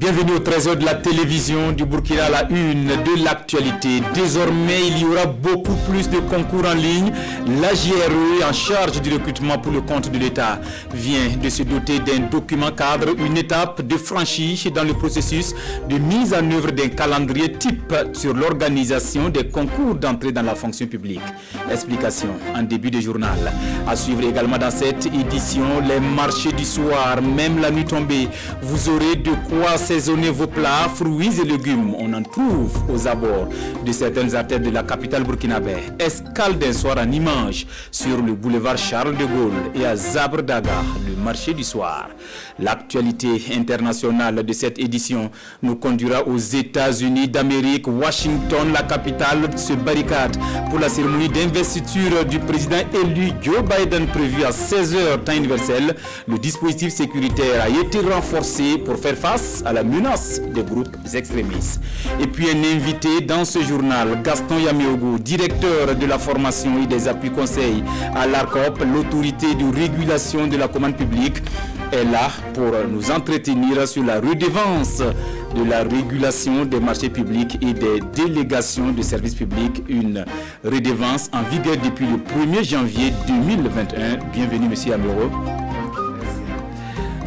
Bienvenue au trésor de la télévision du Burkina, la une de l'actualité. Désormais, il y aura beaucoup plus de concours en ligne. La JRE, en charge du recrutement pour le compte de l'État, vient de se doter d'un document cadre, une étape de franchie dans le processus de mise en œuvre d'un calendrier type sur l'organisation des concours d'entrée dans la fonction publique. Explication en début de journal. À suivre également dans cette édition, les marchés du soir, même la nuit tombée. Vous aurez de quoi saisonner vos plats, fruits et légumes. On en trouve aux abords de certaines artères de la capitale burkinabé. Escale d'un soir en images sur le boulevard Charles de Gaulle et à Zabrdaga, le marché du soir. L'actualité internationale de cette édition nous conduira aux États-Unis d'Amérique. Washington, la capitale, se barricade pour la cérémonie d'investiture du président élu Joe Biden prévue à 16h temps universel. Le dispositif sécuritaire a été renforcé pour faire face à la menace des groupes extrémistes. Et puis un invité dans ce journal, Gaston Yameogo, directeur de la formation et des appuis conseils à l'ARCOP, l'autorité de régulation de la commande publique, est là pour nous entretenir sur la redevance de la régulation des marchés publics et des délégations de services publics, une redevance en vigueur depuis le 1er janvier 2021. Bienvenue, monsieur Amero.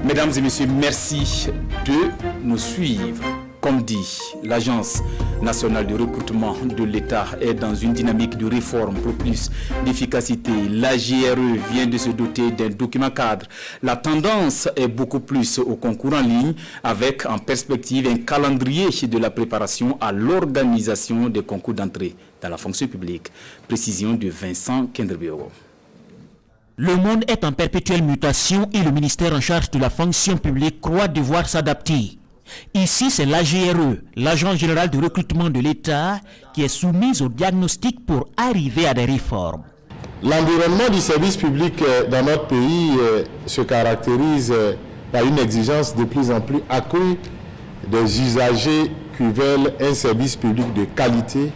Mesdames et messieurs, merci de nous suivre. Comme dit, l'Agence nationale de recrutement de l'État est dans une dynamique de réforme pour plus d'efficacité. La JRE vient de se doter d'un document cadre. La tendance est beaucoup plus au concours en ligne avec en perspective un calendrier de la préparation à l'organisation des concours d'entrée dans la fonction publique. Précision de Vincent Kendrebioro. Le monde est en perpétuelle mutation et le ministère en charge de la fonction publique croit devoir s'adapter. Ici, c'est l'AGRE, l'Agence générale de recrutement de l'État, qui est soumise au diagnostic pour arriver à des réformes. L'environnement du service public dans notre pays se caractérise par une exigence de plus en plus accrue des usagers qui veulent un service public de qualité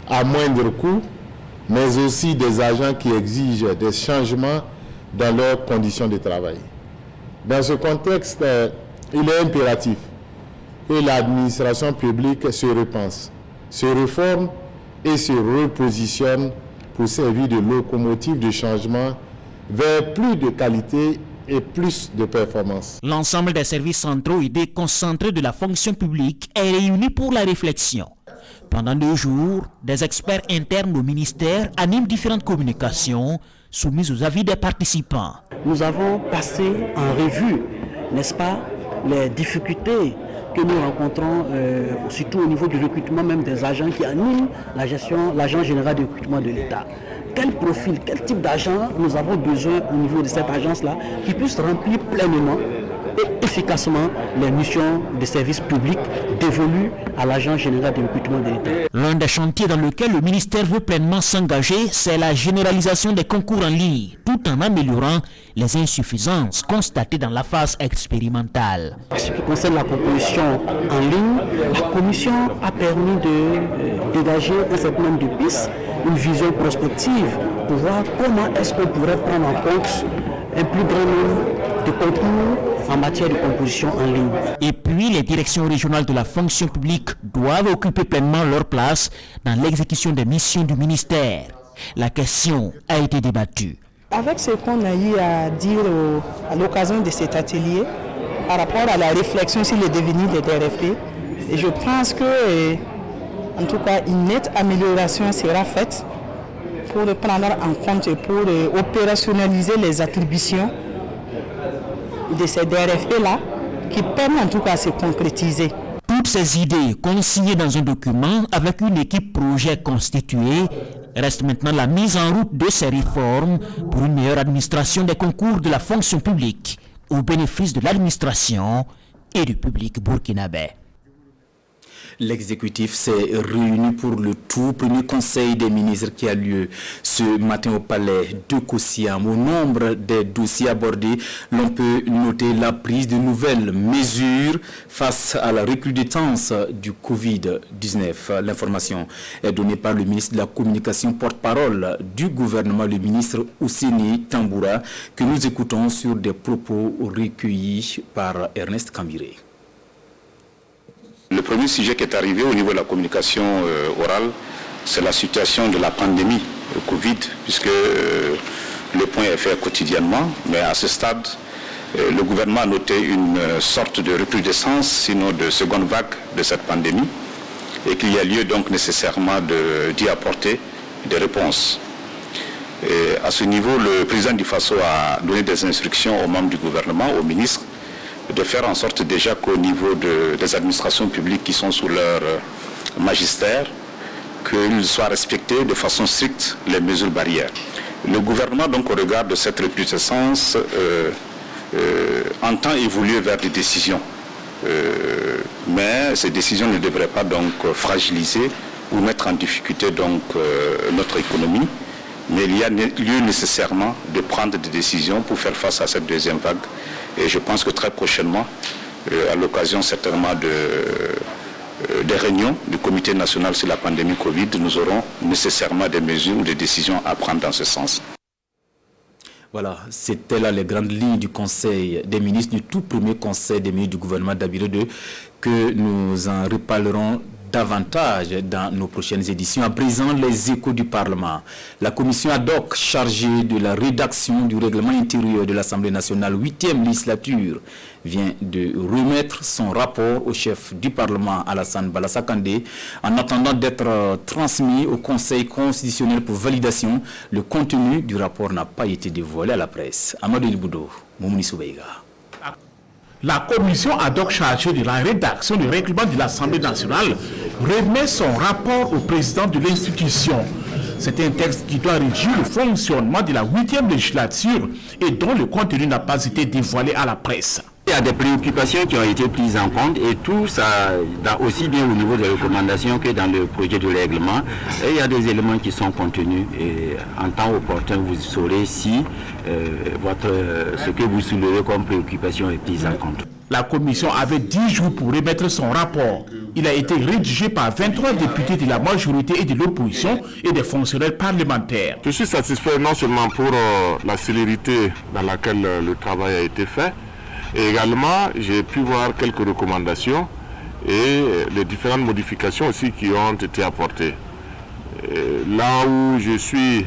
à moindre coût, mais aussi des agents qui exigent des changements dans leurs conditions de travail. Dans ce contexte, il est impératif que l'administration publique se repense, se réforme et se repositionne pour servir de locomotive de changement vers plus de qualité et plus de performance. L'ensemble des services centraux et déconcentrés de la fonction publique est réuni pour la réflexion. Pendant 2 jours, des experts internes au ministère animent différentes communications soumises aux avis des participants. Nous avons passé en revue, n'est-ce pas, les difficultés que nous rencontrons, surtout au niveau du recrutement même des agents qui animent la gestion, l'agence générale de recrutement de l'État. Quel profil, quel type d'agent nous avons besoin au niveau de cette agence-là qui puisse remplir pleinement et efficacement les missions de service public dévolues à l'agence générale de recrutement de l'État. L'un des chantiers dans lequel le ministère veut pleinement s'engager, c'est la généralisation des concours en ligne, tout en améliorant les insuffisances constatées dans la phase expérimentale. En ce qui concerne la composition en ligne, la commission a permis de dégager un certain nombre de pistes, une vision prospective pour voir comment est-ce qu'on pourrait prendre en compte un plus grand nombre de concours en matière de composition en ligne. Et puis, les directions régionales de la fonction publique doivent occuper pleinement leur place dans l'exécution des missions du ministère. La question a été débattue. Avec ce qu'on a eu à dire à l'occasion de cet atelier, par rapport à la réflexion sur le devenir des DRFP, et je pense que, en tout cas, une nette amélioration sera faite pour prendre en compte et pour opérationnaliser les attributions de ces DRFP-là, qui permettent en tout cas de se concrétiser. Toutes ces idées consignées dans un document avec une équipe projet constituée, reste maintenant la mise en route de ces réformes pour une meilleure administration des concours de la fonction publique au bénéfice de l'administration et du public burkinabé. L'exécutif s'est réuni pour le tout premier conseil des ministres qui a lieu ce matin au palais de Koussiam. Au nombre des dossiers abordés, l'on peut noter la prise de nouvelles mesures face à la recrudescence du Covid-19. L'information est donnée par le ministre de la Communication, porte-parole du gouvernement, le ministre Ousseini Tamboura, que nous écoutons sur des propos recueillis par Ernest Kambiré. Le premier sujet qui est arrivé au niveau de la communication orale, c'est la situation de la pandémie Covid, puisque le point est fait quotidiennement, mais à ce stade, le gouvernement a noté une sorte de recrudescence, sinon de seconde vague de cette pandémie, et qu'il y a lieu donc nécessairement d'y apporter des réponses. Et à ce niveau, le président du FASO a donné des instructions aux membres du gouvernement, aux ministres, de faire en sorte déjà qu'au niveau des administrations publiques qui sont sous leur magistère, qu'ils soient respectés de façon stricte les mesures barrières. Le gouvernement, donc, au regard de cette recrudescence, entend évoluer vers des décisions. Mais ces décisions ne devraient pas donc fragiliser ou mettre en difficulté donc notre économie. Mais il y a lieu nécessairement de prendre des décisions pour faire face à cette deuxième vague. Et je pense que très prochainement, à l'occasion certainement des réunions du Comité national sur la pandémie Covid, nous aurons nécessairement des mesures ou des décisions à prendre dans ce sens. Voilà, c'était là les grandes lignes du Conseil des ministres, du tout premier Conseil des ministres du gouvernement d'Abiré 2, que nous en reparlerons davantage dans nos prochaines éditions. À présent, les échos du Parlement. La commission ad hoc chargée de la rédaction du règlement intérieur de l'Assemblée nationale 8e législature vient de remettre son rapport au chef du Parlement, Alassane Balassah Kandé, en attendant d'être transmis au Conseil constitutionnel pour validation. Le contenu du rapport n'a pas été dévoilé à la presse. Amadou Ilboudo, Moumouni Soubeiga. La commission ad hoc chargée de la rédaction du règlement de l'Assemblée nationale remet son rapport au président de l'institution. C'est un texte qui doit régir le fonctionnement de la 8e législature et dont le contenu n'a pas été dévoilé à la presse. Il y a des préoccupations qui ont été prises en compte et tout ça, aussi bien au niveau des recommandations que dans le projet de règlement. Et il y a des éléments qui sont contenus et en temps opportun, vous saurez si ce que vous soulevez comme préoccupation est prise en compte. La commission avait 10 jours pour remettre son rapport. Il a été rédigé par 23 députés de la majorité et de l'opposition et des fonctionnaires parlementaires. Je suis satisfait non seulement pour la célérité dans laquelle le travail a été fait, et également j'ai pu voir quelques recommandations et les différentes modifications aussi qui ont été apportées. Là où je suis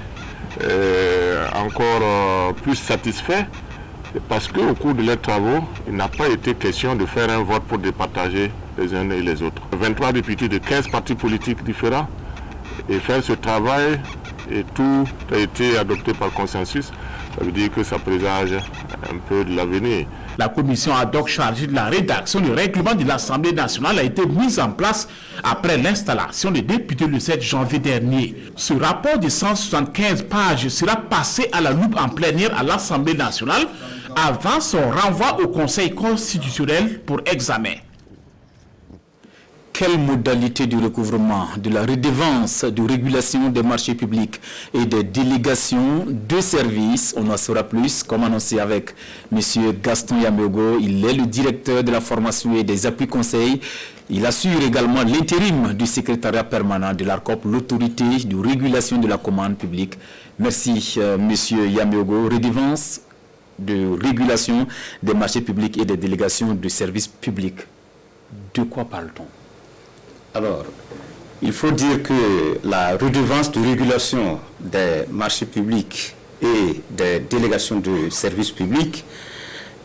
encore plus satisfait, parce qu'au cours de leurs travaux, il n'a pas été question de faire un vote pour départager les uns et les autres. 23 députés de 15 partis politiques différents et faire ce travail et tout a été adopté par consensus, ça veut dire que ça présage un peu de l'avenir. La commission ad hoc chargée de la rédaction du règlement de l'Assemblée nationale a été mise en place après l'installation des députés le 7 janvier dernier. Ce rapport de 175 pages sera passé à la loupe en plénière à l'Assemblée nationale avant son renvoi au Conseil constitutionnel pour examen. Quelle modalité du recouvrement de la redevance de régulation des marchés publics et des délégations de services? On en saura plus, comme annoncé avec M. Gaston Yameogo. Il est le directeur de la formation et des appuis conseils. Il assure également l'intérim du secrétariat permanent de l'ARCOP, l'autorité de régulation de la commande publique. Merci, M. Yameogo. Redevance de régulation des marchés publics et des délégations de services publics. De quoi parle-t-on? Alors, il faut dire que la redevance de régulation des marchés publics et des délégations de services publics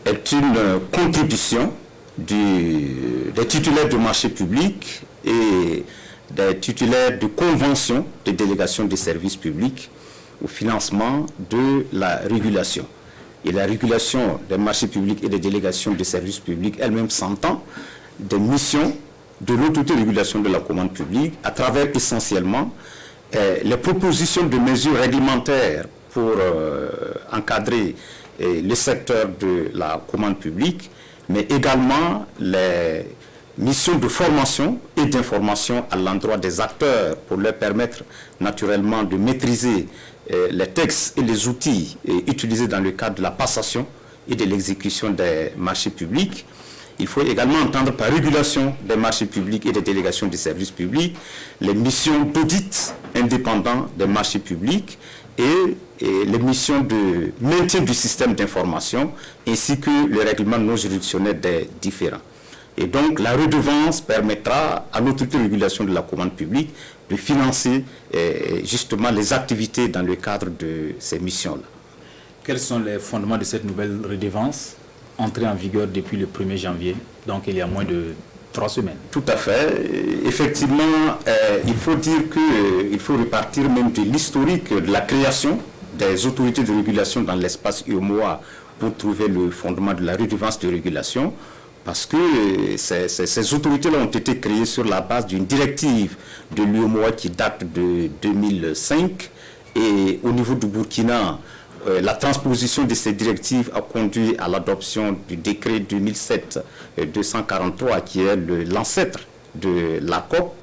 est une contribution des titulaires de marchés publics et des titulaires de conventions de délégation de services publics au financement de la régulation. Et la régulation des marchés publics et des délégations de services publics elle-même s'entend des missions de l'autorité de régulation de la commande publique à travers essentiellement les propositions de mesures réglementaires pour encadrer le secteur de la commande publique, mais également les missions de formation et d'information à l'endroit des acteurs pour leur permettre naturellement de maîtriser les textes et les outils utilisés dans le cadre de la passation et de l'exécution des marchés publics. Il faut également entendre par régulation des marchés publics et des délégations de services publics les missions d'audit indépendant des marchés publics et les missions de maintien du système d'information ainsi que le règlement non juridictionnel des différents. Et donc la redevance permettra à l'autorité de régulation de la commande publique de financer justement les activités dans le cadre de ces missions-là. Quels sont les fondements de cette nouvelle redevance entrée en vigueur depuis le 1er janvier, donc il y a moins de 3 semaines? Tout à fait. Effectivement, il faut dire qu'il faut repartir même de l'historique de la création des autorités de régulation dans l'espace UEMOA pour trouver le fondement de la redevance de régulation, parce que ces autorités-là ont été créées sur la base d'une directive de l'UEMOA qui date de 2005, et au niveau du Burkina, la transposition de ces directives a conduit à l'adoption du décret 2007-243 qui est l'ancêtre de la COP.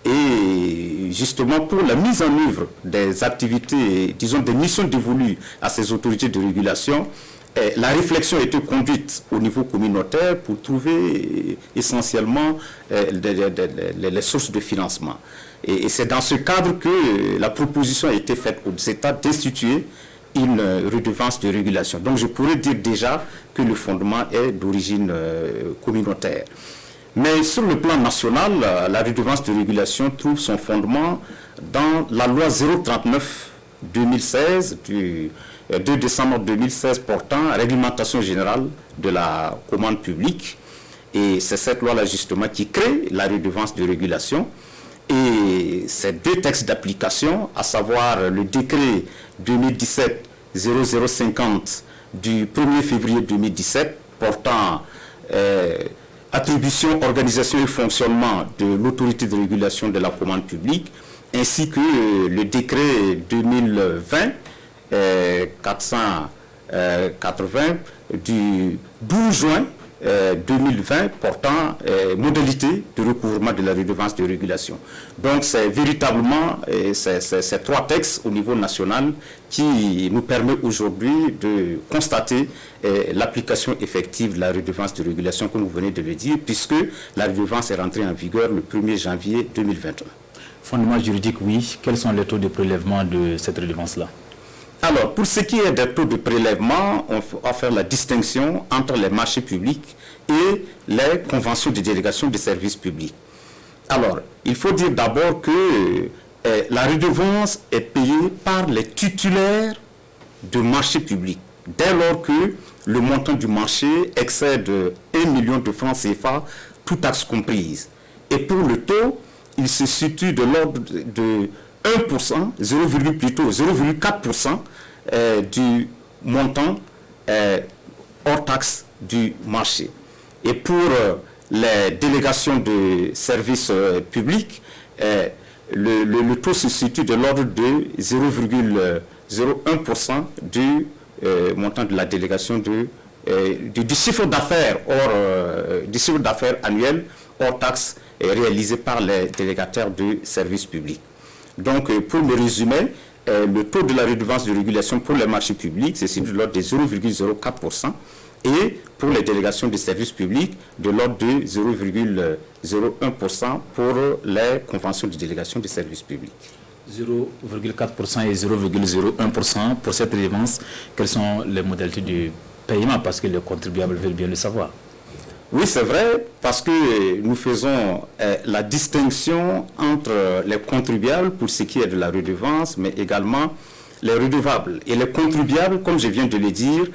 Et justement pour la mise en œuvre des activités, disons des missions dévolues à ces autorités de régulation, la réflexion a été conduite au niveau communautaire pour trouver essentiellement les sources de financement. Et c'est dans ce cadre que la proposition a été faite aux États d'instituer une redevance de régulation. Donc je pourrais dire déjà que le fondement est d'origine communautaire. Mais sur le plan national, la redevance de régulation trouve son fondement dans la loi 039-2016 du 2 décembre 2016 portant réglementation générale de la commande publique. Et c'est cette loi-là justement qui crée la redevance de régulation. Et ces deux textes d'application, à savoir le décret 2017-0050 du 1er février 2017 portant attribution, organisation et fonctionnement de l'autorité de régulation de la commande publique, ainsi que le décret 2020-480 du 12 juin 2020 portant modalité de recouvrement de la redevance de régulation. Donc c'est véritablement ces trois textes au niveau national qui nous permet aujourd'hui de constater l'application effective de la redevance de régulation, comme vous venez de le dire, puisque la redevance est rentrée en vigueur le 1er janvier 2021. Fondement juridique, oui. Quels sont les taux de prélèvement de cette redevance-là? Alors, pour ce qui est des taux de prélèvement, on va faire la distinction entre les marchés publics et les conventions de délégation de services publics. Alors, il faut dire d'abord que la redevance est payée par les titulaires de marchés publics, dès lors que le montant du marché excède 1 million de francs CFA, toutes taxes comprises. Et pour le taux, il se situe de l'ordre de 1%, 0,4% du montant hors taxe du marché. Et pour les délégations de services publics, le taux se situe de l'ordre de 0,01% du montant de la délégation du chiffre d'affaires annuel hors taxe réalisé par les délégataires de services publics. Donc, pour me résumer, le taux de la redevance de régulation pour les marchés publics, c'est de l'ordre de 0,04%, et pour les délégations de services publics, de l'ordre de 0,01% pour les conventions de délégation de services publics. 0,4% et 0,01% pour cette redevance. Quelles sont les modalités de paiement, parce que les contribuables veulent bien le savoir? Oui, c'est vrai, parce que nous faisons la distinction entre les contribuables pour ce qui est de la redevance, mais également les redevables. Et les contribuables, comme je viens de le dire,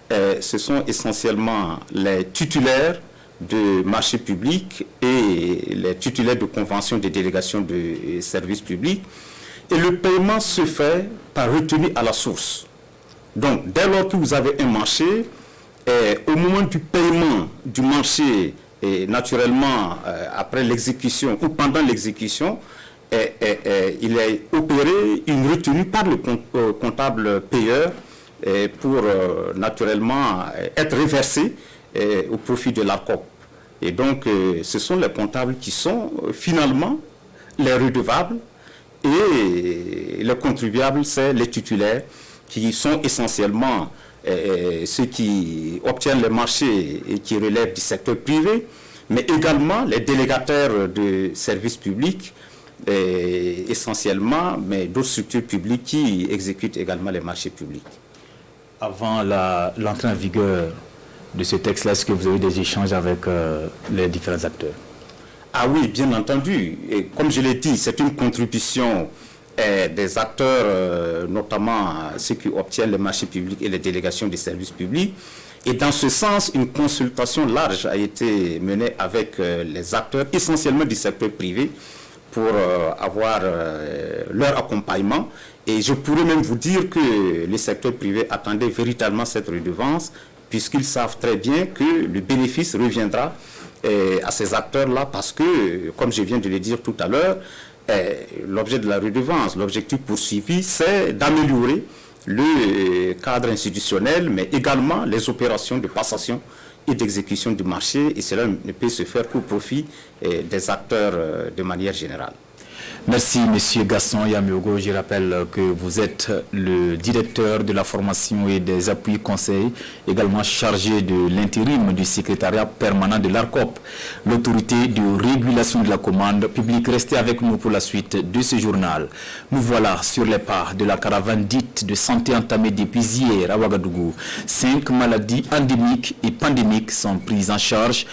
ce sont essentiellement les titulaires de marchés publics et les titulaires de conventions de délégation de services publics. Et le paiement se fait par retenue à la source. Donc, dès lors que vous avez un marché, au moment du paiement du marché, et naturellement après l'exécution ou pendant l'exécution, il est opéré une retenue par le comptable payeur pour naturellement être reversé au profit de l'ARCOP. Et donc ce sont les comptables qui sont finalement les redevables, et les contribuables, c'est les titulaires qui sont essentiellement ceux qui obtiennent les marchés et qui relèvent du secteur privé, mais également les délégataires de services publics, essentiellement, mais d'autres structures publiques qui exécutent également les marchés publics. Avant l'entrée en vigueur de ce texte-là? Est-ce que vous avez des échanges avec les différents acteurs? Ah oui, bien entendu. Et comme je l'ai dit, c'est une contribution des acteurs, notamment ceux qui obtiennent les marchés publics et les délégations des services publics. Et dans ce sens, une consultation large a été menée avec les acteurs, essentiellement du secteur privé, pour avoir leur accompagnement. Et je pourrais même vous dire que le secteur privé attendait véritablement cette redevance, puisqu'ils savent très bien que le bénéfice reviendra à ces acteurs-là, parce que, comme je viens de le dire tout à l'heure, l'objet de la redevance, l'objectif poursuivi, c'est d'améliorer le cadre institutionnel, mais également les opérations de passation et d'exécution du marché, et cela ne peut se faire qu'au profit des acteurs de manière générale. Merci, Monsieur Gaston Yamiogo. Je rappelle que vous êtes le directeur de la formation et des appuis conseils, également chargé de l'intérim du secrétariat permanent de l'ARCOP, l'autorité de régulation de la commande publique. Restez avec nous pour la suite de ce journal. Nous voilà sur les pas de la caravane dite de santé entamée depuis hier à Ouagadougou. 5 maladies endémiques et pandémiques sont prises en charge,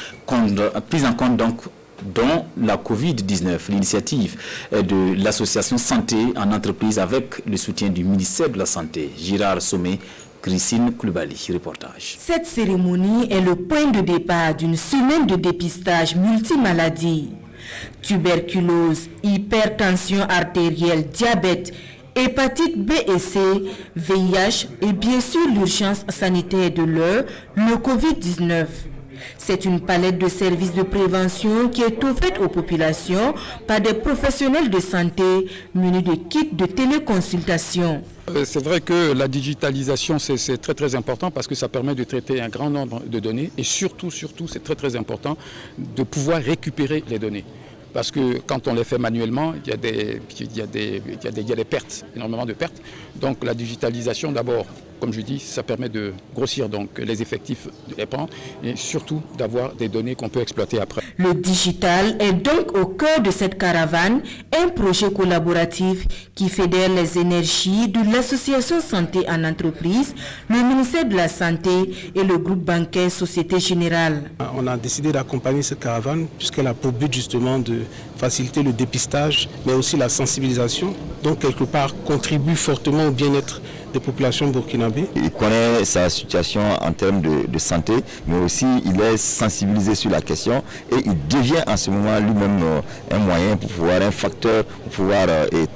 prises en compte donc, dont la Covid-19, l'initiative de l'association Santé en entreprise avec le soutien du ministère de la Santé. Girard Sommet, Christine Koulibaly, reportage. Cette cérémonie est le point de départ d'une semaine de dépistage multimaladies. Tuberculose, hypertension artérielle, diabète, hépatite B et C, VIH et bien sûr l'urgence sanitaire de l'heure, le Covid-19. C'est une palette de services de prévention qui est offerte aux populations par des professionnels de santé munis de kits de téléconsultation. C'est vrai que la digitalisation, c'est très très important parce que ça permet de traiter un grand nombre de données et surtout, c'est très très important de pouvoir récupérer les données. Parce que quand on les fait manuellement, il y a des pertes, énormément de pertes. Donc la digitalisation d'abord, comme je dis, ça permet de grossir donc les effectifs de les prendre et surtout d'avoir des données qu'on peut exploiter après. Le digital est donc au cœur de cette caravane, un projet collaboratif qui fédère les énergies de l'association Santé en entreprise, le ministère de la Santé et le groupe bancaire Société Générale. On a décidé d'accompagner cette caravane puisqu'elle a pour but justement de faciliter le dépistage, mais aussi la sensibilisation, donc quelque part contribue fortement au bien-être des populations burkinabées. Il connaît sa situation en termes de santé, mais aussi il est sensibilisé sur la question et il devient en ce moment lui-même un moyen pour pouvoir, un facteur pour pouvoir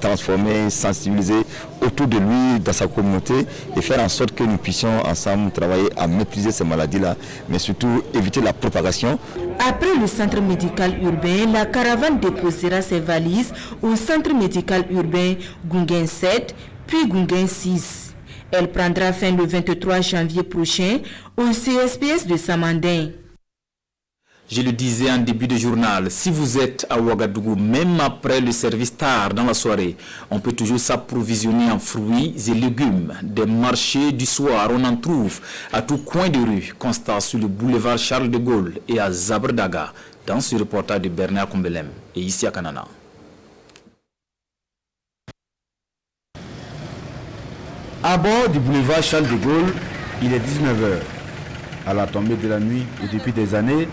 transformer, sensibiliser autour de lui, dans sa communauté et faire en sorte que nous puissions ensemble travailler à maîtriser ces maladies-là, mais surtout éviter la propagation. Après le centre médical urbain, la caravane déposera ses valises au centre médical urbain Gounguen 7, puis Gounguen 6. Elle prendra fin le 23 janvier prochain au CSPS de Samandin. Je le disais en début de journal, si vous êtes à Ouagadougou, même après le service tard dans la soirée, on peut toujours s'approvisionner en fruits et légumes. Des marchés du soir, on en trouve à tout coin de rue, constat sur le boulevard Charles de Gaulle et à Zabrdaga, dans ce reportage de Bernard Kombelem et ici à Kanana. À bord du boulevard Charles de Gaulle, il est 19h. À la tombée de la nuit et depuis des années,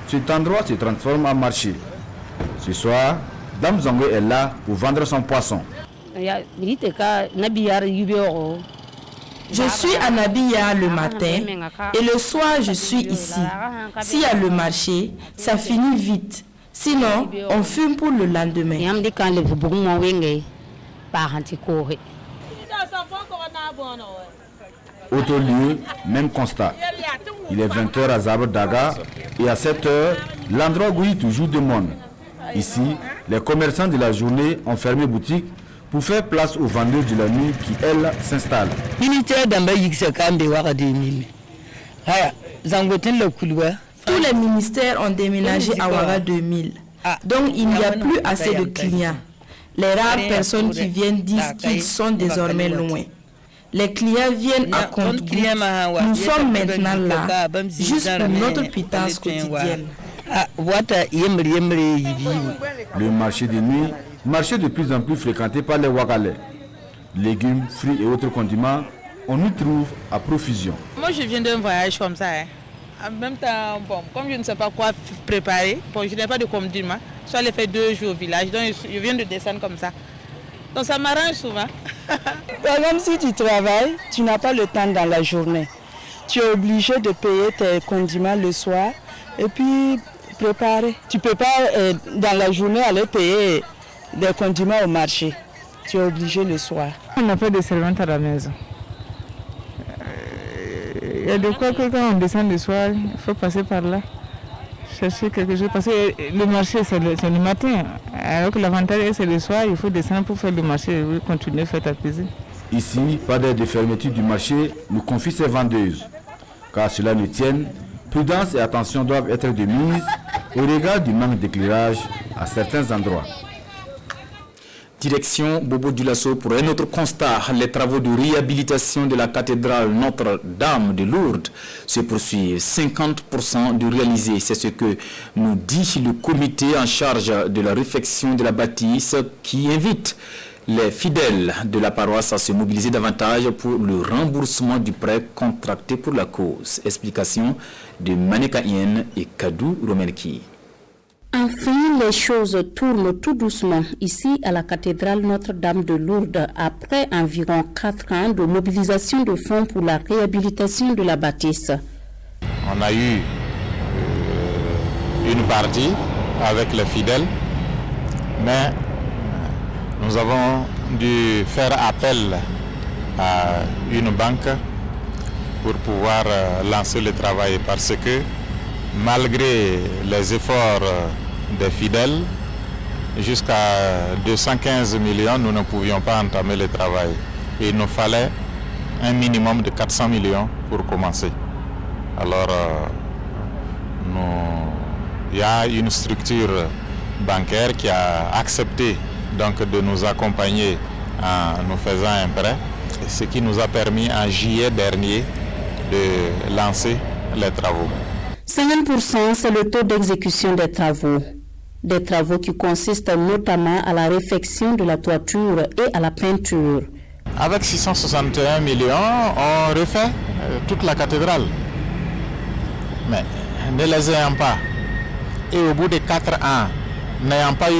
cet endroit se transforme en marché. Ce soir, Dame Zangwe est là pour vendre son poisson. Je suis à Nabia le matin et le soir je suis ici. S'il y a le marché, ça finit vite. Sinon, on fume pour le lendemain. Autre lieu, même constat. Il est 20h à Zabrdaga et à 7h, l'endroit grouille toujours de monde. Ici, les commerçants de la journée ont fermé boutique pour faire place aux vendeuses de la nuit qui, elles, s'installent. Tous les ministères ont déménagé à Ouaga 2000. Donc il n'y a plus assez de clients. Les rares personnes qui viennent disent qu'ils sont désormais loin. Les clients viennent à compte-gouttes. Nous sommes maintenant là, juste pour notre pitance quotidienne. Le marché de nuit, marché de plus en plus fréquenté par les Ouagalais. Légumes, fruits et autres condiments, on y trouve à profusion. Moi je viens d'un voyage comme ça. En même temps, bon, comme je ne sais pas quoi préparer, bon, je n'ai pas de condiments. Je suis allée faire 2 jours au village, donc je viens de descendre comme ça. Donc ça m'arrange souvent. Par exemple, si tu travailles, tu n'as pas le temps dans la journée. Tu es obligé de payer tes condiments le soir et puis préparer. Tu ne peux pas dans la journée aller payer des condiments au marché. Tu es obligé le soir. On a fait des servantes à la maison. Il y a de quoi que quand on descend le soir, il faut passer par là, chercher quelque chose. Parce que le marché, c'est le matin. Alors que l'avantage, c'est le soir, il faut descendre pour faire le marché et continuer à faire ta cuisine. Ici, pas d'aide de fermeture du marché, nous confie ces vendeuses. Car cela ne tienne, prudence et attention doivent être de mise au regard du manque d'éclairage à certains endroits. Direction Bobo Dioulasso pour un autre constat. Les travaux de réhabilitation de la cathédrale Notre-Dame de Lourdes se poursuivent. 50% de réalisés. C'est ce que nous dit le comité en charge de la réfection de la bâtisse qui invite les fidèles de la paroisse à se mobiliser davantage pour le remboursement du prêt contracté pour la cause. Explication de Maneka Yen et Kadou Romenki. Enfin, les choses tournent tout doucement ici à la cathédrale Notre-Dame de Lourdes après environ 4 ans de mobilisation de fonds pour la réhabilitation de la bâtisse. On a eu une partie avec les fidèles, mais nous avons dû faire appel à une banque pour pouvoir lancer le travail parce que malgré les efforts des fidèles, jusqu'à 215 millions, nous ne pouvions pas entamer le travail. Et il nous fallait un minimum de 400 millions pour commencer. Alors, il y a une structure bancaire qui a accepté donc, de nous accompagner en nous faisant un prêt, ce qui nous a permis en juillet dernier de lancer les travaux. 50%, c'est le taux d'exécution des travaux. Des travaux qui consistent notamment à la réfection de la toiture et à la peinture. Avec 661 millions, on refait toute la cathédrale. Mais ne les ayant pas, et au bout de 4 ans, n'ayant pas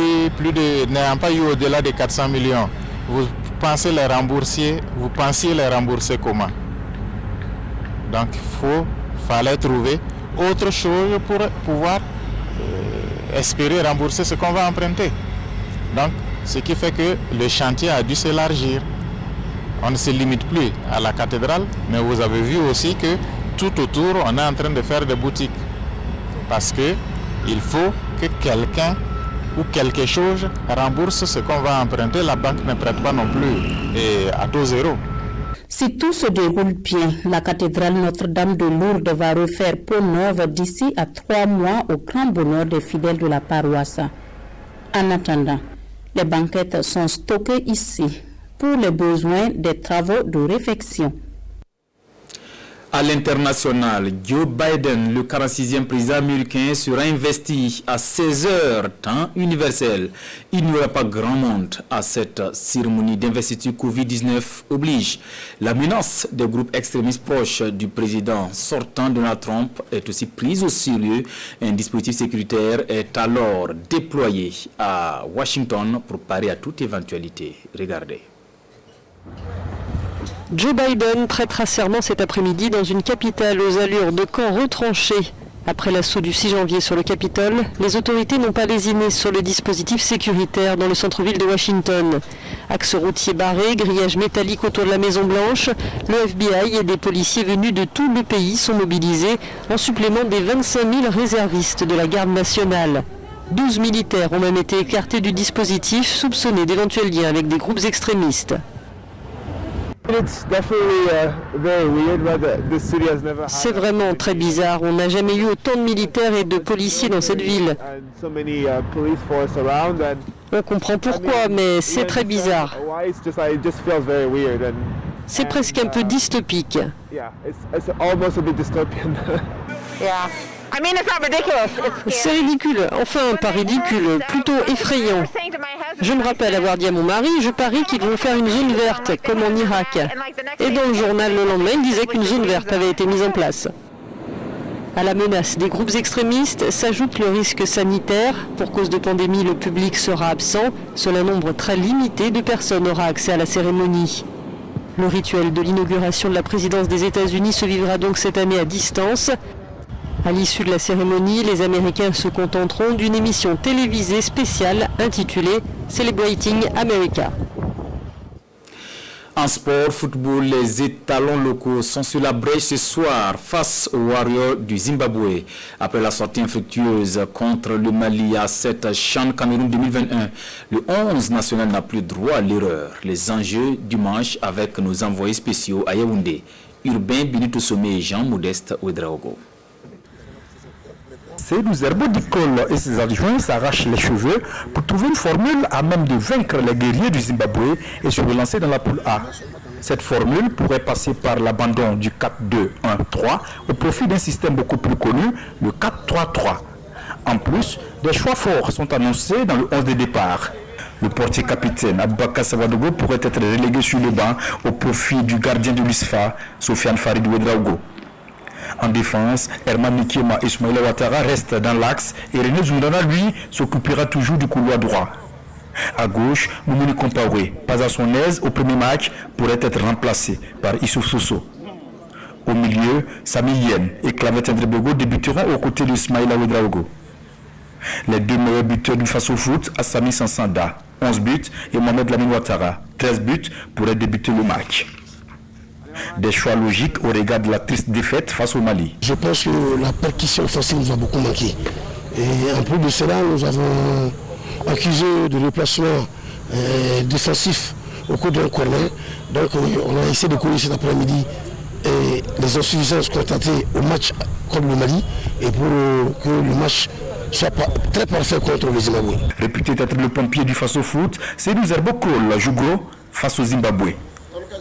eu au-delà de 400 millions, vous pensiez les rembourser comment? Donc il fallait trouver autre chose pour pouvoir espérer rembourser ce qu'on va emprunter. Donc, ce qui fait que le chantier a dû s'élargir. On ne se limite plus à la cathédrale, mais vous avez vu aussi que tout autour, on est en train de faire des boutiques. Parce qu'il faut que quelqu'un ou quelque chose rembourse ce qu'on va emprunter. La banque ne prête pas non plus et à taux zéro. Si tout se déroule bien, la cathédrale Notre-Dame de Lourdes va refaire peau neuve d'ici à 3 mois au grand bonheur des fidèles de la paroisse. En attendant, les banquettes sont stockées ici pour les besoins des travaux de réfection. À l'international, Joe Biden, le 46e président américain, sera investi à 16h, temps universel. Il n'y aura pas grand monde à cette cérémonie d'investiture Covid-19 oblige. La menace des groupes extrémistes proches du président sortant Donald Trump est aussi prise au sérieux. Un dispositif sécuritaire est alors déployé à Washington pour parer à toute éventualité. Regardez. Joe Biden prêtera serment cet après-midi dans une capitale aux allures de camp retranché. Après l'assaut du 6 janvier sur le Capitole, les autorités n'ont pas lésiné sur le dispositif sécuritaire dans le centre-ville de Washington. Axe routier barré, grillage métallique autour de la Maison-Blanche, le FBI et des policiers venus de tout le pays sont mobilisés en supplément des 25 000 réservistes de la garde nationale. 12 militaires ont même été écartés du dispositif, soupçonnés d'éventuels liens avec des groupes extrémistes. C'est vraiment très bizarre. On n'a jamais eu autant de militaires et de policiers dans cette ville. On comprend pourquoi, mais c'est très bizarre. C'est presque un peu dystopique. C'est ridicule, enfin pas ridicule, plutôt effrayant. Je me rappelle avoir dit à mon mari, je parie qu'ils vont faire une zone verte, comme en Irak. Et dans le journal le lendemain, il disait qu'une zone verte avait été mise en place. À la menace des groupes extrémistes s'ajoute le risque sanitaire. Pour cause de pandémie, le public sera absent. Seul un nombre très limité de personnes aura accès à la cérémonie. Le rituel de l'inauguration de la présidence des États-Unis se vivra donc cette année à distance. À l'issue de la cérémonie, les Américains se contenteront d'une émission télévisée spéciale intitulée Celebrating America. En sport, football, les étalons locaux sont sur la brèche ce soir face aux Warriors du Zimbabwe. Après la sortie infructueuse contre le Mali à cette CHAN Cameroun 2021, le 11 national n'a plus droit à l'erreur. Les enjeux du match avec nos envoyés spéciaux à Yaoundé, Urbain Benito Sommet et Jean-Modeste Ouedraogo. Seydou Zerbo Dikol et ses adjoints s'arrachent les cheveux pour trouver une formule à même de vaincre les guerriers du Zimbabwe et se relancer dans la poule A. Cette formule pourrait passer par l'abandon du 4-2-1-3 au profit d'un système beaucoup plus connu, le 4-3-3. En plus, des choix forts sont annoncés dans le 11 de départ. Le portier capitaine Aboubakar Savadogo pourrait être relégué sur le banc au profit du gardien de l'USFA, Sofiane Farid Ouedraogo. En défense, Herman Nikiema et Ismaïla Ouattara restent dans l'axe et René Zundana, lui, s'occupera toujours du couloir droit. À gauche, Moumouni Compaoré, pas à son aise au premier match, pourrait être remplacé par Issouf Soso. Au milieu, Sami Yen et Clavet Ndrebogo débuteront aux côtés d'Ismaïla Ouedraogo. Les deux meilleurs buteurs du Faso Foot, Assami Sansanda, 11 buts, et Mohamed Lamine Ouattara, 13 buts, pourraient débuter le match. Des choix logiques au regard de la triste défaite face au Mali. Je pense que la percussion offensive nous a beaucoup manqué. Et en plus de cela, nous avons accusé de déplacement défensif au cours d'un corner. Donc on a essayé de courir cet après-midi les insuffisances constatées au match contre le Mali et pour que le match soit très parfait contre le Zimbabwe. Réputé être le pompier du Faso Foot, Seydou Zerbo Krol joue gros face au Zimbabwe.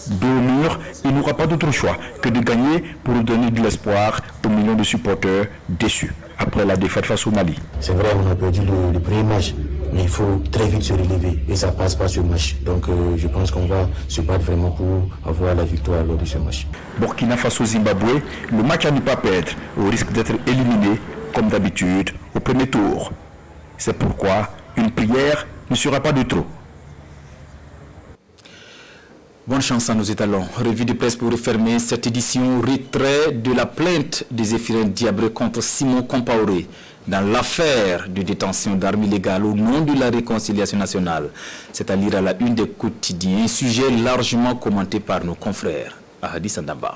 Dos au mur, il n'aura pas d'autre choix que de gagner pour donner de l'espoir aux millions de supporters déçus après la défaite face au Mali. C'est vrai, on a perdu le premier match, mais il faut très vite se relever et ça passe par ce match. Donc je pense qu'on va se battre vraiment pour avoir la victoire lors de ce match. Burkina Faso-Zimbabwe, le match à ne pas perdre au risque d'être éliminé comme d'habitude au premier tour. C'est pourquoi une prière ne sera pas de trop. Bonne chance à nos étalons. Revue de presse pour refermer cette édition. Retrait de la plainte des Zéphirin Diabré contre Simon Compaoré dans l'affaire de détention d'armes illégales au nom de la réconciliation nationale. C'est à lire à la une des quotidiens, sujet largement commenté par nos confrères. Ahadi Sandaba.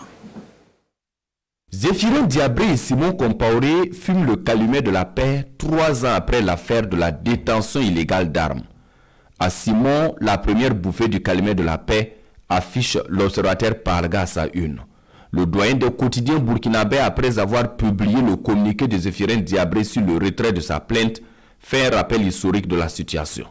Zéphirin Diabré et Simon Compaoré fument le calumet de la paix 3 ans après l'affaire de la détention illégale d'armes. À Simon, la première bouffée du calumet de la paix affiche l'observateur Parga à sa une. Le doyen des quotidiens burkinabés, après avoir publié le communiqué de Zéphirin Diabré sur le retrait de sa plainte, fait un rappel historique de la situation.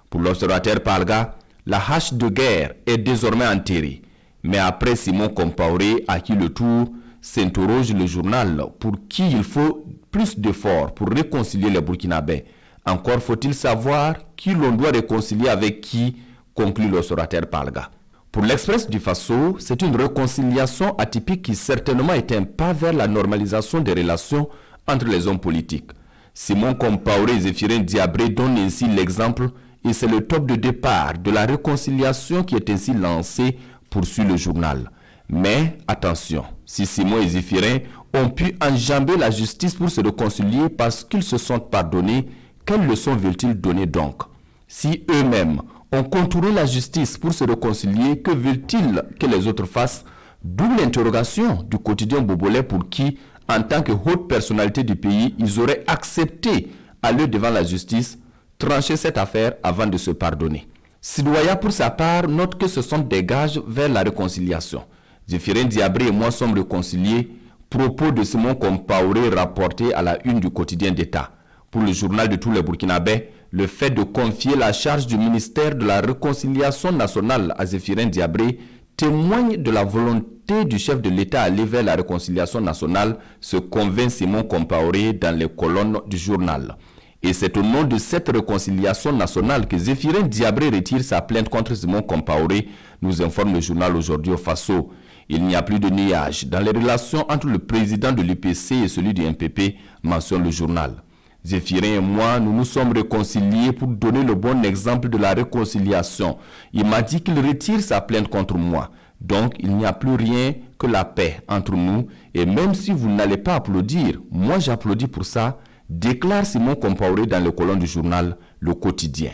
Pour l'observateur Parga, la hache de guerre est désormais enterrée. Mais après Simon Compaoré, à qui le tour, s'interroge le journal pour qui il faut plus d'efforts pour réconcilier les Burkinabés. Encore faut-il savoir qui l'on doit réconcilier avec qui, conclut l'observateur Parga. Pour l'Express du Faso, c'est une réconciliation atypique qui certainement est un pas vers la normalisation des relations entre les hommes politiques. Simon Compaoré et Zéphirin Diabré donnent ainsi l'exemple et c'est le top de départ de la réconciliation qui est ainsi lancée, poursuit le journal. Mais attention, si Simon et Zéphirin ont pu enjamber la justice pour se réconcilier parce qu'ils se sont pardonnés, quelles leçons veulent-ils donner donc? Si eux-mêmes ont contourné la justice pour se réconcilier, que veulent-ils que les autres fassent? D'où l'interrogation du quotidien Bobolais pour qui, en tant que haute personnalité du pays, ils auraient accepté, aller devant la justice, trancher cette affaire avant de se pardonner. Sidoya, pour sa part, note que ce sont des gages vers la réconciliation. Zéphirin Diabré et moi sommes réconciliés, propos de Simon Compaoré rapporté à la une du quotidien d'État. Pour le journal de tous les Burkinabés, le fait de confier la charge du ministère de la réconciliation nationale à Zéphirin Diabré témoigne de la volonté du chef de l'État à aller vers la réconciliation nationale, se convainc Simon Compaoré dans les colonnes du journal. Et c'est au nom de cette réconciliation nationale que Zéphirin Diabré retire sa plainte contre Simon Compaoré, nous informe le journal Aujourd'hui au Faso. Il n'y a plus de nuages dans les relations entre le président de l'UPC et celui du MPP, mentionne le journal. Zéphirin et moi, nous nous sommes réconciliés pour donner le bon exemple de la réconciliation. Il m'a dit qu'il retire sa plainte contre moi. Donc, il n'y a plus rien que la paix entre nous. Et même si vous n'allez pas applaudir, moi j'applaudis pour ça, déclare Simon Compaoré dans le colonne du journal Le Quotidien.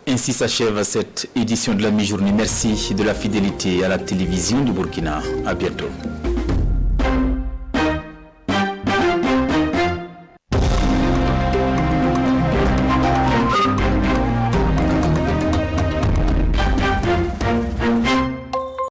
Ainsi s'achève cette édition de la mi-journée. Merci de la fidélité à la télévision du Burkina. À bientôt.